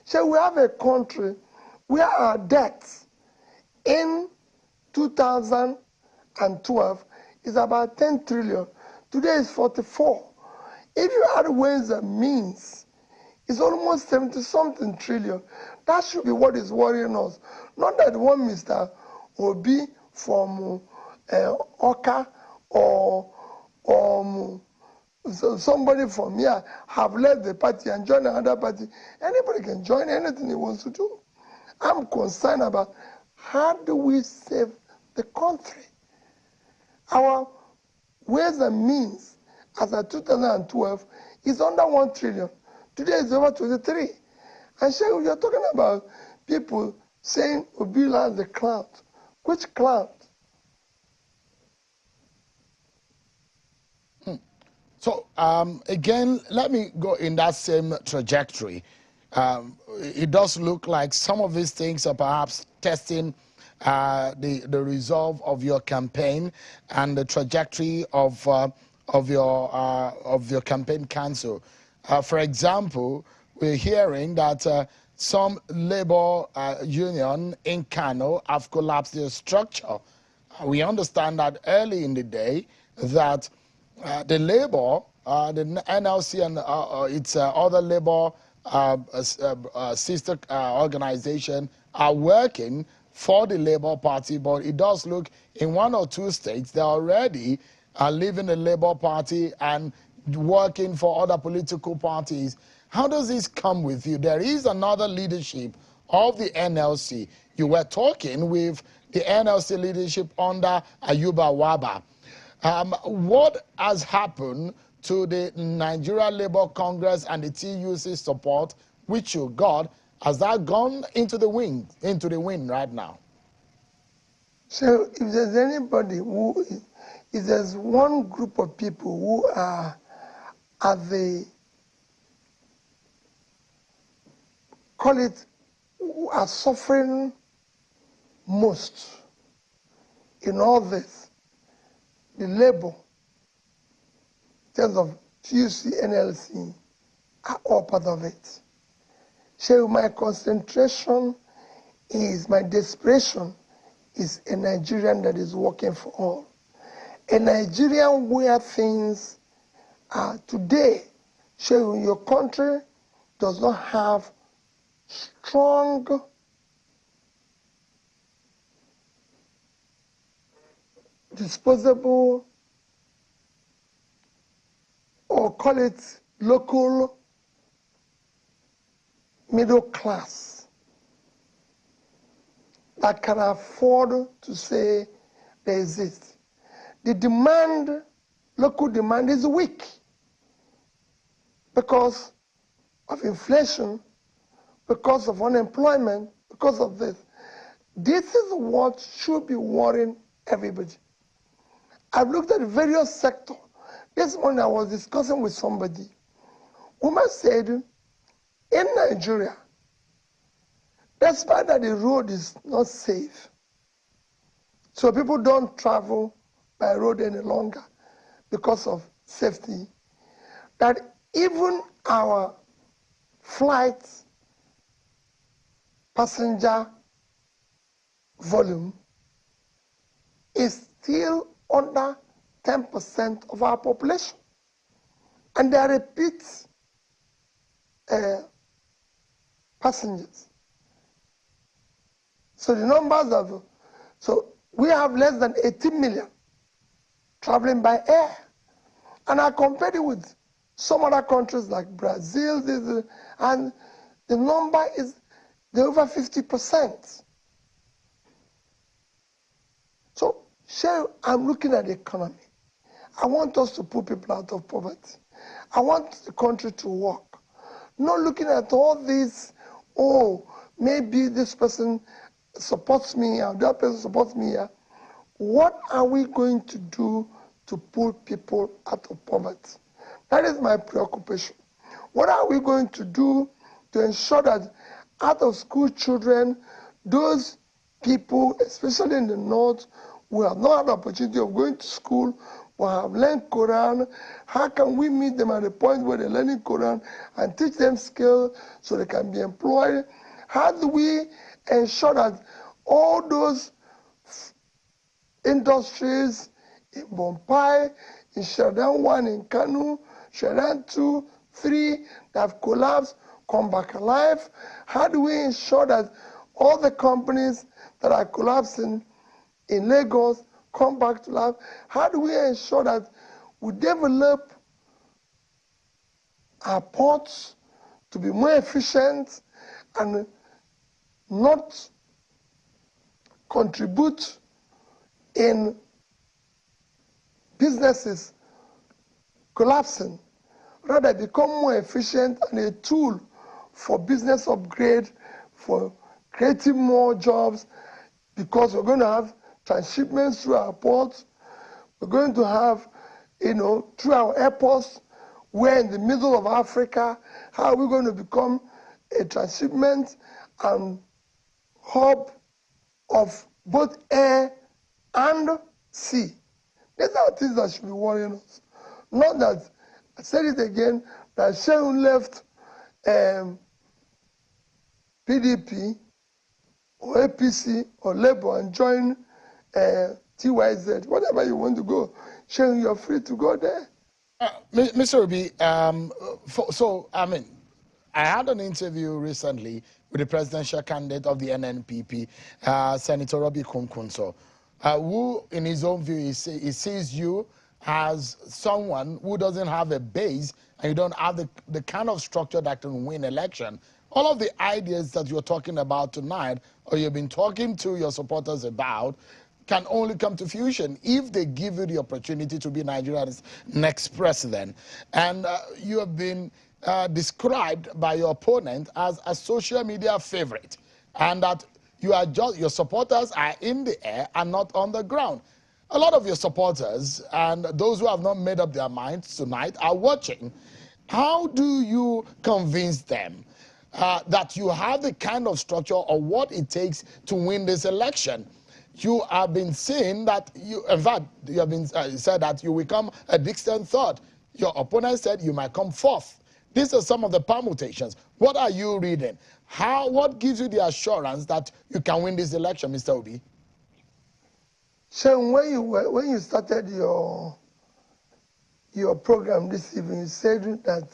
So we have a country where our debts in 2012 is about 10 trillion. Today is 44. If you add ways and means, it's almost 70-something trillion. That should be what is worrying us. Not that one Mr. Obi from Oka or somebody from here have left the party and joined another party. Anybody can join anything he wants to do. I'm concerned about, how do we save the country? Our ways and means as of 2012 is under 1 trillion. Today is over 23. And so you're talking about people saying Obi has the clout. Which clout? So again, let me go in that same trajectory. It does look like some of these things are perhaps testing the resolve of your campaign and the trajectory of your campaign council. For example, we're hearing that some labor union in Kano have collapsed their structure. We understand that early in the day that the labor, the NLC and its other labor sister organization are working for the Labour Party, but it does look in 1 or 2 states they already are leaving the Labour Party and working for other political parties. How does this come with you? There is another leadership of the NLC. You were talking with the NLC leadership under Ayuba Waba. What has happened to the Nigeria Labour Congress and the TUC support which you got? Has that gone into the wind right now? So if there's anybody who, if there's one group of people who are at the, call it, who are suffering most, in all this, the labor, in terms of TUC, NLC, are all part of it. So my concentration is, my desperation is a Nigerian that is working for all. A Nigerian where things are today, so your country does not have strong disposable, or call it local middle class that can afford to say they exist. The demand, local demand is weak because of inflation, because of unemployment, because of this. This is what should be worrying everybody. I've looked at the various sectors. This morning I was discussing with somebody. Woman said, in Nigeria, despite that the road is not safe, so people don't travel by road any longer because of safety, that even our flights passenger volume is still under 10% of our population. And they are repeat passengers. So the numbers of, so we have less than 18 million traveling by air. And I compared it with some other countries like Brazil, and the number is over 50%. So, Cheryl, I'm looking at the economy. I want us to put people out of poverty. I want the country to work. Not looking at all this, oh, maybe this person supports me or that person supports me here. What are we going to do to pull people out of poverty? That is my preoccupation. What are we going to do to ensure that out of school children, those people, especially in the north, who have not had the opportunity of going to school, who have learned Quran, how can we meet them at the point where they're learning Quran and teach them skills so they can be employed? How do we ensure that all those industries in Bompai, in Sheridan 1, in Kanu, Sheridan 2, 3 that have collapsed come back alive? How do we ensure that all the companies that are collapsing in Lagos come back to life? How do we ensure that we develop our ports to be more efficient and not contribute in businesses collapsing, rather become more efficient and a tool for business upgrade, for creating more jobs, because we're going to have transshipments through our ports. We're going to have, through our airports, we're in the middle of Africa. How are we going to become a transshipment and hub of both air and sea? These are things that should be worrying us. Not that, I said it again, that Shehu left PDP or APC or Labour and joined TYZ. Whatever you want to go, Shehu, you're free to go there. Mr. Obi, I had an interview recently with the presidential candidate of the NNPP, Senator Obi Kunkunso, who, in his own view, he sees you as someone who doesn't have a base and you don't have the kind of structure that can win election. All of the ideas that you're talking about tonight, or you've been talking to your supporters about, can only come to fruition if they give you the opportunity to be Nigeria's next president. And you have been described by your opponent as a social media favorite, and that your supporters are in the air and not on the ground. A lot of your supporters and those who have not made up their minds tonight are watching. How do you convince them that you have the kind of structure or what it takes to win this election? you have been saying that in fact, you have been said that you will come a distant third. Your opponent said you might come fourth. These are some of the permutations. What are you reading? What gives you the assurance that you can win this election, Mr. Obi? Sean, when you started your program this evening, you said that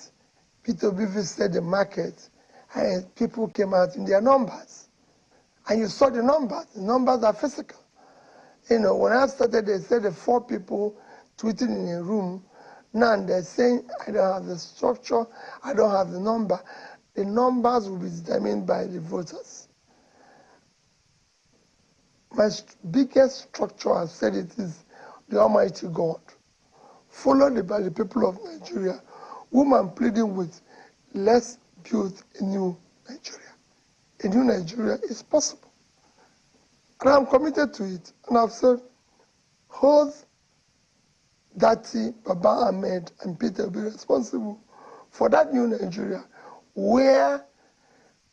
Peter Obi visited the market and people came out in their numbers. And you saw the numbers are physical. You know, when I started, they said the 4 people tweeting in a room. Now they're saying, I don't have the structure, I don't have the number. The numbers will be determined by the voters. My biggest structure, I've said it, is the Almighty God, followed by the people of Nigeria, whom I'm pleading with, let's build a new Nigeria. A new Nigeria is possible. And I'm committed to it. And I've said, hold Dati, Baba Ahmed, and Peter be responsible for that new Nigeria, where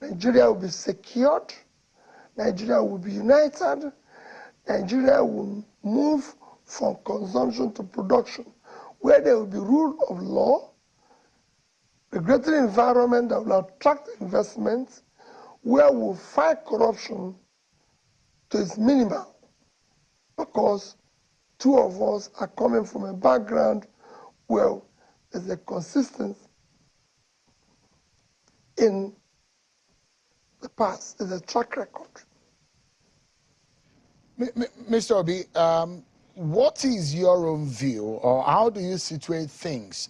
Nigeria will be secured, Nigeria will be united, Nigeria will move from consumption to production, where there will be rule of law, regulatory environment that will attract investment, where we'll fight corruption to its minimal, because 2 of us are coming from a background where there's a consistency in the past, there's a track record. Mr. Obi, what is your own view, or how do you situate things?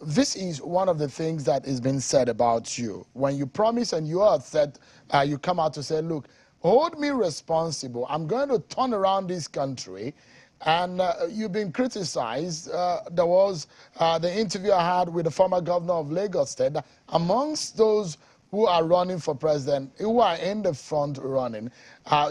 This is one of the things that has been said about you. When you promise and you are said, you come out to say, look, hold me responsible. I'm going to turn around this country. And you've been criticized. There was the interview I had with the former governor of Lagos State. Amongst those who are running for president, who are in the front running,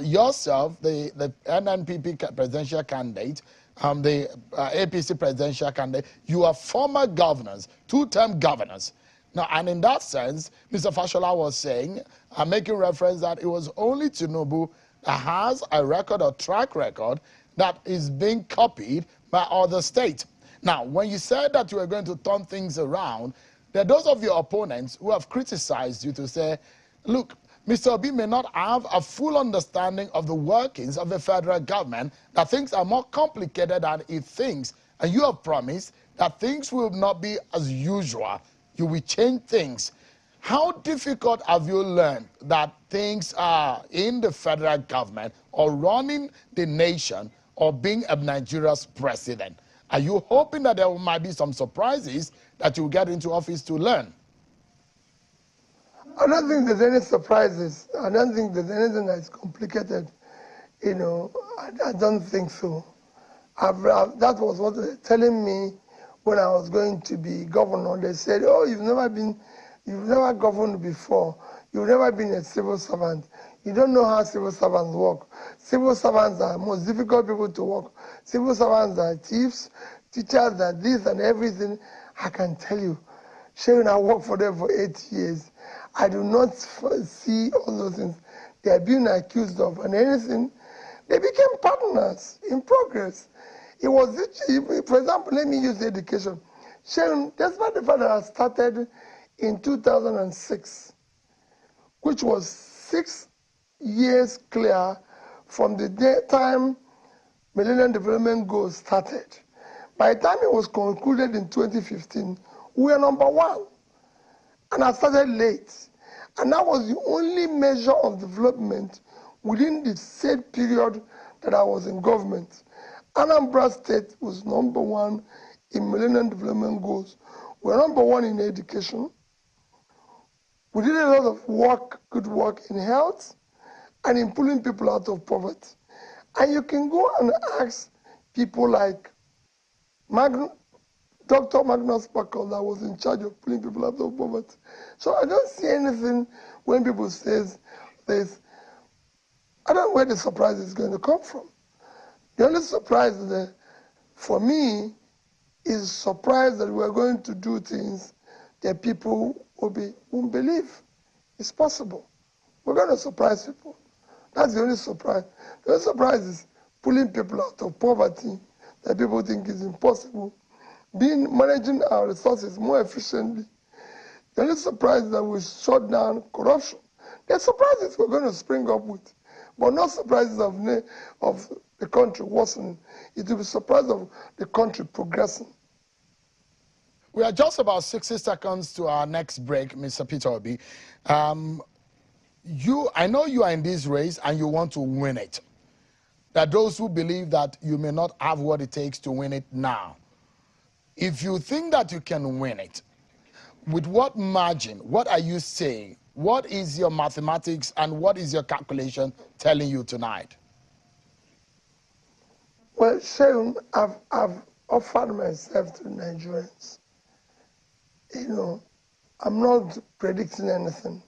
yourself, the NNPP presidential candidate, the APC presidential candidate, you are former governors, 2-term governors. Now, and in that sense, Mr. Fashola was saying, making reference that it was only Tinubu that has a record or track record that is being copied by other states. Now, when you said that you were going to turn things around, there are those of your opponents who have criticized you to say, look, Mr. Obi may not have a full understanding of the workings of the federal government, that things are more complicated than he thinks, and you have promised that things will not be as usual. You will change things. How difficult have you learned that things are in the federal government or running the nation or being a Nigeria's president? Are you hoping that there might be some surprises that you get into office to learn? I don't think there's any surprises. I don't think there's anything that's complicated. You know, I don't think so. That was what they were telling me when I was going to be governor. They said, oh, you've never governed before. You've never been a civil servant. You don't know how civil servants work. Civil servants are the most difficult people to work. Civil servants are thieves, teachers are this and everything. I can tell you, Sharon, I worked for them for 8 years. I do not see all those things they are being accused of and anything. They became partners in progress. It was, for example, let me use education. Sharon, despite the fact that I started in 2006, which was 6 years clear from the time Millennium Development Goals started. By the time it was concluded in 2015, we were #1. And I started late. And that was the only measure of development within the said period that I was in government. Anambra State was #1 in Millennium Development Goals. We were #1 in education. We did a lot of work, good work in health and in pulling people out of poverty. And you can go and ask people like Dr. Magnus Buckle that was in charge of pulling people out of poverty. So I don't see anything when people say this. I don't know where the surprise is going to come from. The only surprise for me is surprise that we're going to do things that people won't believe. It's possible. We're going to surprise people. That's the only surprise. The only surprise is pulling people out of poverty that people think is impossible. Managing our resources more efficiently. The only surprise is that we shut down corruption. The surprises we're going to spring up with, but not surprises of the country worsening. It will be surprise of the country progressing. We are just about 60 seconds to our next break, Mr. Peter Obi. I know you are in this race and you want to win it. There are those who believe that you may not have what it takes to win it now. If you think that you can win it, with what margin, what are you saying? What is your mathematics and what is your calculation telling you tonight? Well, Sheun, I've offered myself to Nigerians. You know, I'm not predicting anything.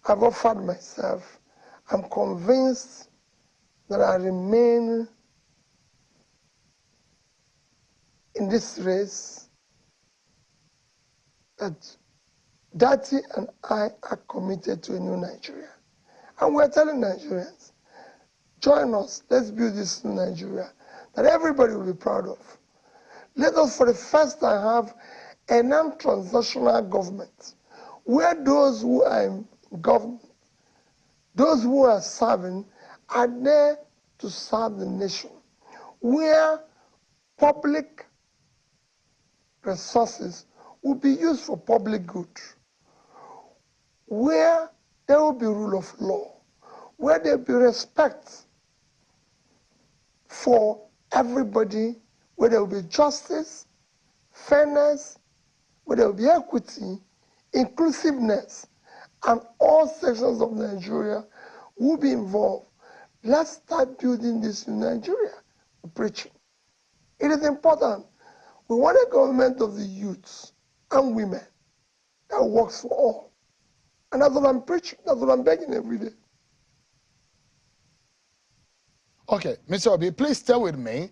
I've offered myself. I'm convinced that I remain in this race, that Dati and I are committed to a new Nigeria. And we're telling Nigerians, join us, let's build this new Nigeria that everybody will be proud of. Let us for the first time have a non-transactional government where those who are in government, those who are serving, are there to serve the nation, where public resources will be used for public good, where there will be rule of law, where there will be respect for everybody, where there will be justice, fairness, where there will be equity, inclusiveness, and all sections of Nigeria will be involved. Let's start building this in Nigeria. We're preaching. It is important. We want a government of the youths and women that works for all. And that's what I'm preaching. That's what I'm begging every day. Okay, Mr. Obi, please stay with me.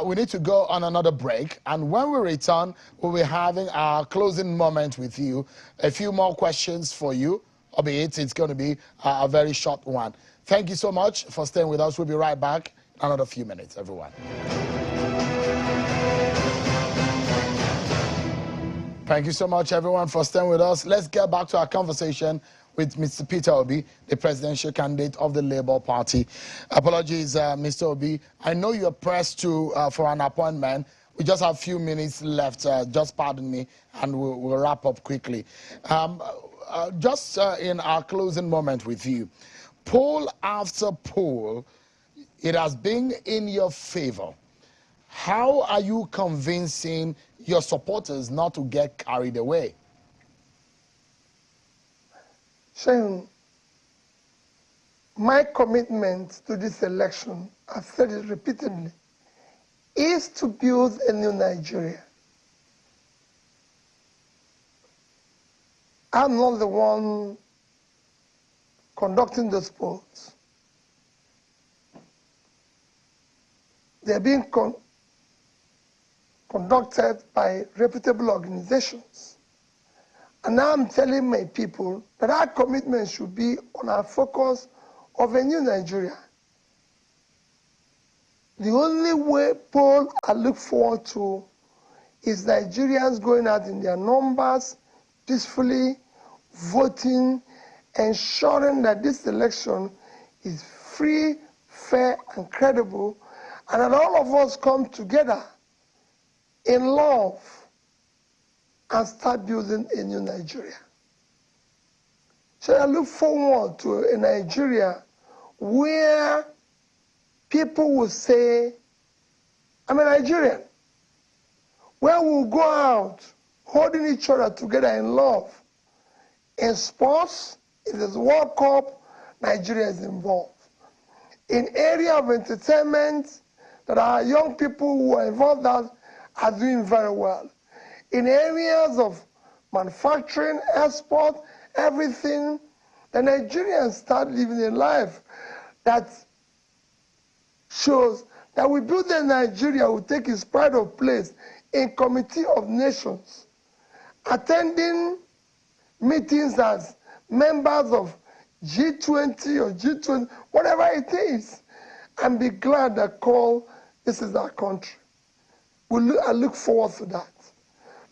We need to go on another break. And when we return, we'll be having our closing moment with you. A few more questions for you, albeit it's going to be a very short one. Thank you so much for staying with us. We'll be right back in another few minutes, everyone. Thank you so much, everyone, for staying with us. Let's get back to our conversation with Mr. Peter Obi, the presidential candidate of the Labour Party. Apologies, Mr. Obi. I know you're pressed for an appointment. We just have a few minutes left. Just pardon me, and we'll wrap up quickly. Just in our closing moment with you, poll after poll, it has been in your favor. How are you convincing your supporters not to get carried away? Sheun, my commitment to this election, I've said it repeatedly, is to build a new Nigeria. I'm not the one conducting those polls. They're being conducted by reputable organizations. And now I'm telling my people that our commitment should be on our focus of a new Nigeria. The only way poll I look forward to is Nigerians going out in their numbers, peacefully voting, ensuring that this election is free, fair, and credible, and that all of us come together in love and start building a new Nigeria. So I look forward to a Nigeria where people will say, I'm a Nigerian, where we'll go out holding each other together in love. In sports, if there's World Cup, Nigeria is involved. In area of entertainment, that our young people who are involved in are doing very well. In areas of manufacturing, export, everything, the Nigerians start living a life that shows that we build a Nigeria who take its pride of place in Committee of Nations, attending meetings as members of G20 or G20, whatever it is, and be glad that call, this is our country. I look forward to that.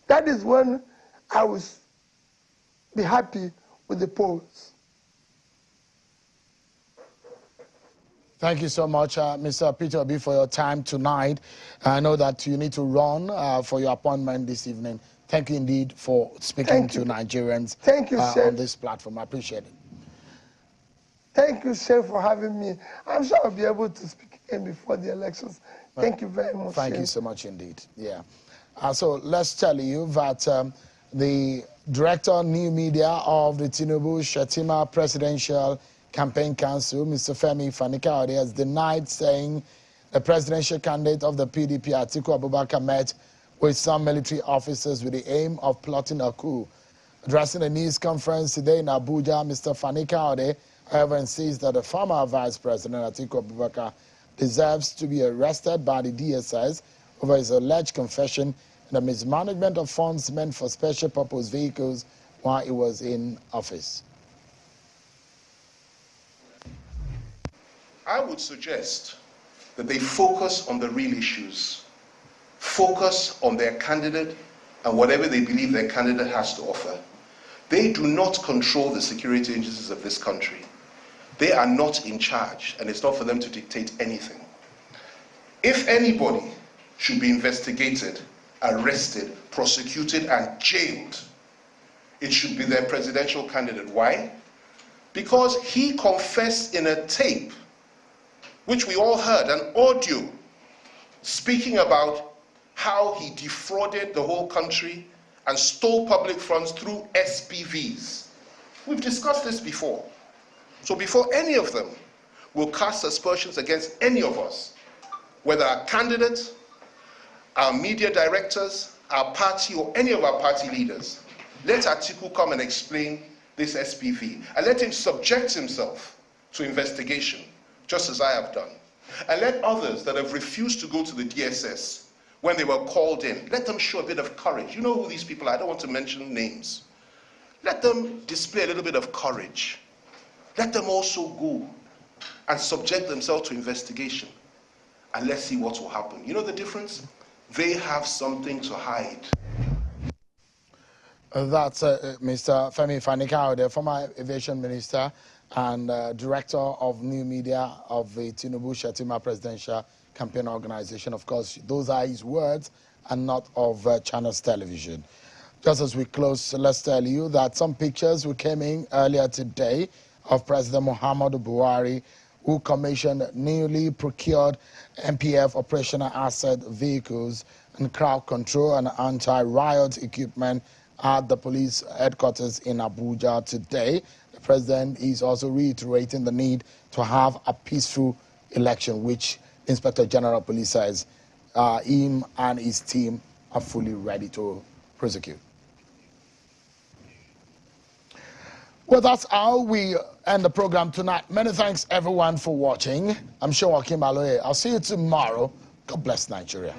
That is when I will be happy with the polls. Thank you so much, Mr. Peter Obi, for your time tonight. I know that you need to run for your appointment this evening. Thank you indeed for speaking to Nigerians on this platform. I appreciate it. Thank you, Chef, for having me. I'm sure I'll be able to speak again before the elections. Thank you very much. Thank you so much indeed. Yeah. So let's tell you that the Director of New Media of the Tinubu-Shettima Presidential Campaign Council, Mr. Fani-Kayode, has denied, saying the presidential candidate of the PDP, Atiku Abubakar, met with some military officers with the aim of plotting a coup. Addressing a news conference today in Abuja, Mr. Fani-Kayode, however, insists that the former Vice President, Atiku Abubakar, deserves to be arrested by the DSS over his alleged confession in the mismanagement of funds meant for special purpose vehicles while he was in office. I would suggest that they focus on the real issues, focus on their candidate and whatever they believe their candidate has to offer. They do not control the security agencies of this country. They are not in charge, and it's not for them to dictate anything. If anybody should be investigated, arrested, prosecuted, and jailed, it should be their presidential candidate. Why? Because he confessed in a tape, which we all heard, an audio, speaking about how he defrauded the whole country and stole public funds through SPVs. We've discussed this before. So before any of them will cast aspersions against any of us, whether our candidates, our media directors, our party, or any of our party leaders, let Atiku come and explain this SPV, and let him subject himself to investigation, just as I have done. And let others that have refused to go to the DSS when they were called in, let them show a bit of courage. You know who these people are. I don't want to mention names. Let them display a little bit of courage. Let them also go and subject themselves to investigation. And let's see what will happen. You know the difference? They have something to hide. That's Mr. Fani-Kayode, the former Aviation Minister and Director of New Media of the Tinubu-Shettima Presidential Campaign Organization. Of course, those are his words and not of Channels Television. Just as we close, let's tell you that some pictures we came in earlier today of President Muhammadu Buhari, who commissioned newly procured MPF operational asset vehicles and crowd control and anti-riot equipment at the police headquarters in Abuja today. The president is also reiterating the need to have a peaceful election, which Inspector General of Police says him and his team are fully ready to prosecute. Well, that's how we end the program tonight. Many thanks, everyone, for watching. I'm sure Joaquin Aloye. I'll see you tomorrow. God bless Nigeria.